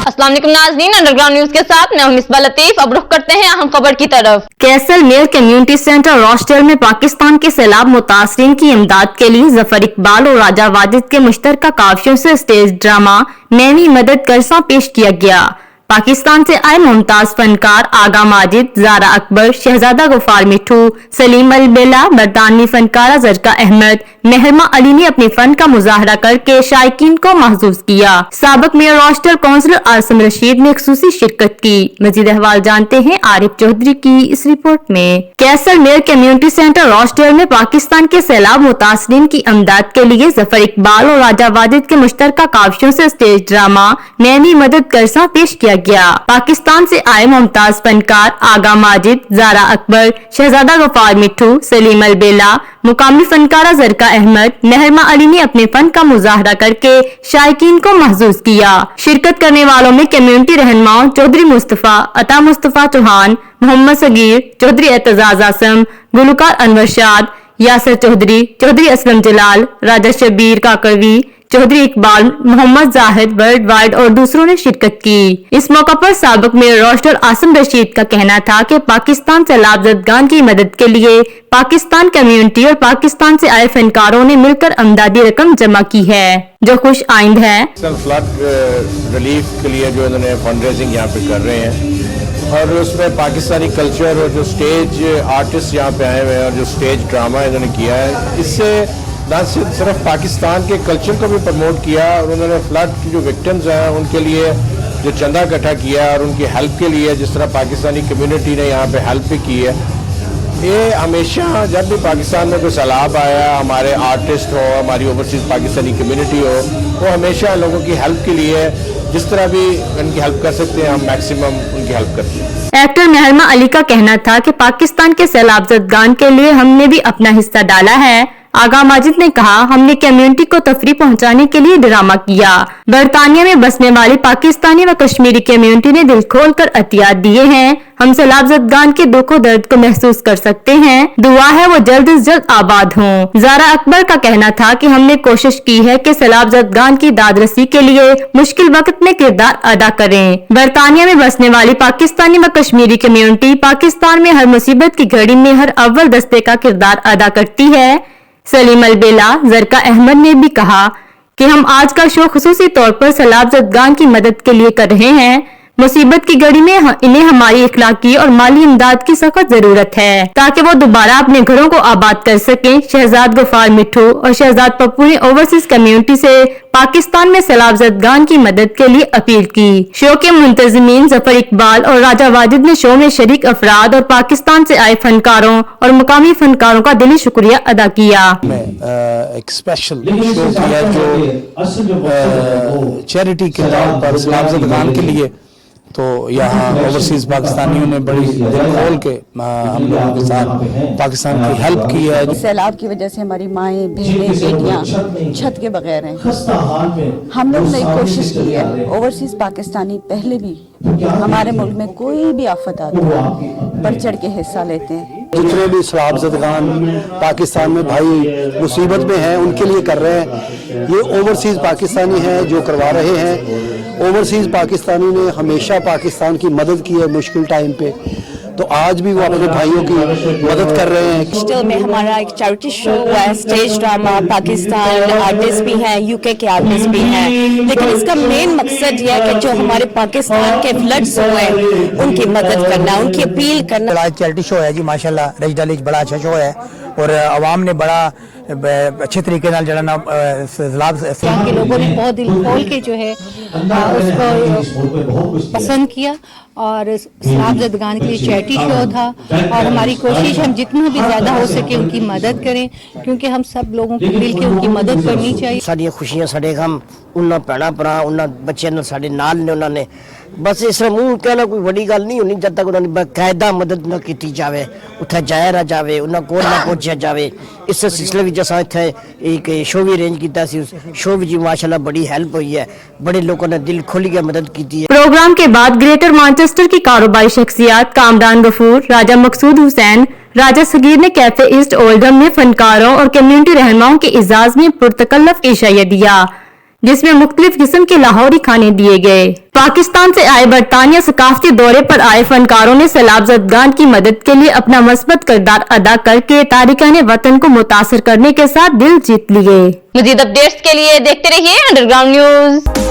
अस्सलाम वालेकुम नाज़रीन, अंडरग्राउंड न्यूज के साथ मैं हूं मिसबा लतीफ। अब रुख करते हैं अहम खबर की तरफ। कैसल मेल कम्युनिटी सेंटर रॉस्टल में पाकिस्तान के सैलाब मुतासरीन की इमदाद के लिए जफर इकबाल और राजा वाजिद के मुश्तरका काफियों से स्टेज ड्रामा नैनी मदद करसा पेश किया गया। पाकिस्तान से आए मुमताज फनकार आगा माजिद, जारा अकबर, शहजादा गफार मिठू, सलीम अलबेला, बरतानवी फनकारा जरका अहमद, मेहरमा अली ने अपने फन का मुजाहरा करके शायकीन को महसूस किया। साबिक मेयर रॉस्टल काउंसलर आसिम रशीद ने खुसूसी शिरकत की। मजीद अहवाल जानते हैं आरिफ चौधरी की इस रिपोर्ट में। कैसल मेयर कम्युनिटी सेंटर रॉस्टल में पाकिस्तान के सैलाब मुतासरीन की इमदाद के लिए जफर इकबाल और राजा वाजिद के मुश्तरका काविशों से स्टेज ड्रामा नैनी मदद करसा पेश किया गया। पाकिस्तान से आए मुमताज फनकार आगा माजिद, जारा अकबर, शहजादा गफार मिठू, सलीम अलबेला, मुकामी फनकारा जरका अहमद, मेहरमा अली ने अपने फन का मुजाहरा करके शायकीन को महसूस किया। शिरकत करने वालों में कम्युनिटी रहनुमाओं चौधरी मुस्तफा, अता मुस्तफा चौहान, मोहम्मद सगीर, चौधरी एतजाज आसम, गुलकार अनवर शाद, यासर चौधरी, चौधरी असलम जलाल, राजा शबीर काकड़वी, चौधरी इकबाल, मोहम्मद जाहिद, वर्ल्ड वाइड और दूसरों ने शिरकत की। इस मौका पर साबिक मेयर रॉस्टल आसिम रशीद का कहना था कि पाकिस्तान सैलाब ज़दगान की मदद के लिए पाकिस्तान कम्युनिटी और पाकिस्तान से आए फनकारों ने मिलकर अमदादी रकम जमा की है, जो खुश आइंद है। फ्लड रिलीफ के लिए जो इन्होंने फंड रेजिंग यहाँ पे कर रहे हैं और उसमें पाकिस्तानी कल्चर और जो स्टेज आर्टिस्ट यहाँ पे आए हुए हैं और जो स्टेज ड्रामा इन्होंने किया है, इससे न सिर्फ पाकिस्तान के कल्चर को भी प्रमोट किया और उन्होंने फ्लड की जो विक्टिम्स हैं उनके लिए जो चंदा इकट्ठा किया और उनकी हेल्प के लिए जिस तरह पाकिस्तानी कम्युनिटी ने यहाँ पे हेल्प भी की है। ये हमेशा जब भी पाकिस्तान में कोई सैलाब आया, हमारे आर्टिस्ट हो, हमारी ओवरसीज पाकिस्तानी कम्युनिटी हो, वो हमेशा लोगों की हेल्प के लिए जिस तरह भी उनकी हेल्प कर सकते हैं हम मैक्सिमम उनकी हेल्प करते हैं। एक्टर मेहरमा अली का कहना था कि पाकिस्तान के सैलाब ज़दगान के लिए हमने भी अपना हिस्सा डाला है। आगा माजिद ने कहा, हमने कम्युनिटी को तफरीह पहुंचाने के लिए ड्रामा किया। बरतानिया में बसने वाली पाकिस्तानी व कश्मीरी कम्युनिटी ने दिल खोल कर अतियात दिए हैं। हम सैलाब ज़दगान के दुख और दर्द को महसूस कर सकते हैं। दुआ है वो जल्द से जल्द आबाद हों। जारा अकबर का कहना था कि हमने कोशिश की है कि सैलाब ज़दगान की दादरसी के लिए मुश्किल वक्त में किरदार अदा करें। बरतानिया में बसने वाली पाकिस्तानी व कश्मीरी कम्युनिटी पाकिस्तान में हर मुसीबत की घड़ी में हर अव्वल दस्ते का किरदार अदा करती है। सलीम अलबेला, जरका अहमद ने भी कहा कि हम आज का शो खुसूसी तौर पर सैलाब ज़दगान की मदद के लिए कर रहे हैं। मुसीबत की घड़ी में इन्हें हमारी इखलाकी और माली इमदाद की सख्त जरूरत है ताकि वो दोबारा अपने घरों को आबाद कर सकें। शहजाद गफार मिठू और शहजाद पप्पू ने ओवरसीज कम्युनिटी से पाकिस्तान में सैलाब ज़दगान की मदद के लिए अपील की। शो के मुंतज़मीन जफर इकबाल और राजा वाजिद ने शो में शरीक अफराद और पाकिस्तान से आए फनकारों और मुकामी फनकारों का दिली शुक्रिया अदा किया। एक स्पेशल शो किया जो चैरिटी के तौर पर सैलाब ज़दगान के लिए, तो यहाँ ओवरसीज पाकिस्तानियों ने बड़ी दिल खोल के हम लोगों के साथ पाकिस्तान की हेल्प की है। सैलाब की वजह से हमारी माएँ, बहनें, बेटियाँ छत के बगैर हैं। हम लोग ने कोशिश की है, ओवरसीज पाकिस्तानी पहले भी हमारे मुल्क में कोई भी आफत आती है बढ़ चढ़ के हिस्सा लेते हैं। जितने भी सैलाब ज़दगान पाकिस्तान में भाई मुसीबत में हैं उनके लिए कर रहे हैं। ये ओवरसीज पाकिस्तानी हैं जो करवा रहे हैं। ओवरसीज पाकिस्तानी ने हमेशा पाकिस्तान की मदद की है मुश्किल टाइम पे, तो आज भी वो अपने भाइयों की मदद कर रहे हैं। स्टिल में हमारा एक चैरिटी शो हुआ है, स्टेज ड्रामा, पाकिस्तान आर्टिस्ट भी हैं, यूके के आर्टिस्ट भी हैं, लेकिन इसका मेन मकसद ये है कि जो हमारे पाकिस्तान के फ्लड्स हुए उनकी मदद करना, उनकी अपील करना। चैरिटी शो है जी, माशाल्लाह रजदा लीग बड़ा अच्छा शो है और आवाम ने बड़ा अच्छे तरीके से के लोगों ने बहुत दिल खोल के जो है उसको पसंद किया और सैलाब ज़दगान के लिए चैरिटी शो था और हमारी कोशिश हम जितना भी ज़्यादा हो सके उनकी मदद करें, क्योंकि हम सब लोगों को मिल के उनकी मदद करनी चाहिए। साडियां खुशियां साडे गम उन्ना भैणा भरा उन्ना बच्चों ने साडे नाल ने उन्होंने बस इस मूँह कहना कोई बड़ी गल नहीं होनी जब तक उन्होंने बाकायदा मदद न की जाए, उत्थे जाया ना जाए, उन्होंने कोल ना पहुंचा जाए। इस सिलसिले में असा इत्थे एक शो भी अरेंज किया, शो भी जी माशाल्लाह बड़ी हेल्प हुई है, बड़े लोगों ने दिल खोल के मदद की है। प्रोग्राम के बाद ग्रेटर मैनचेस्टर की कारोबारी शख्सियात कामरान गफूर, राजा मकसूद हुसैन, राजा सगीर ने कैफे ईस्ट ओल्डहम में फनकारों और कम्युनिटी रहनुमाओं के इजाज में पुरतकल्लफ इशाया दिया। जिसमें मुख्तलिफ किस्म के लाहौरी खाने दिए गए। पाकिस्तान से आए बरतानिया सकाफती दौरे पर आए फनकारों ने सैलाब ज़दगान की मदद के लिए अपना मस्बत किरदार अदा करके तारिकाने वतन को मुतासर करने के साथ दिल जीत लिए। मजीद अपडेट्स के लिए देखते रहिए अंडरग्राउंड न्यूज।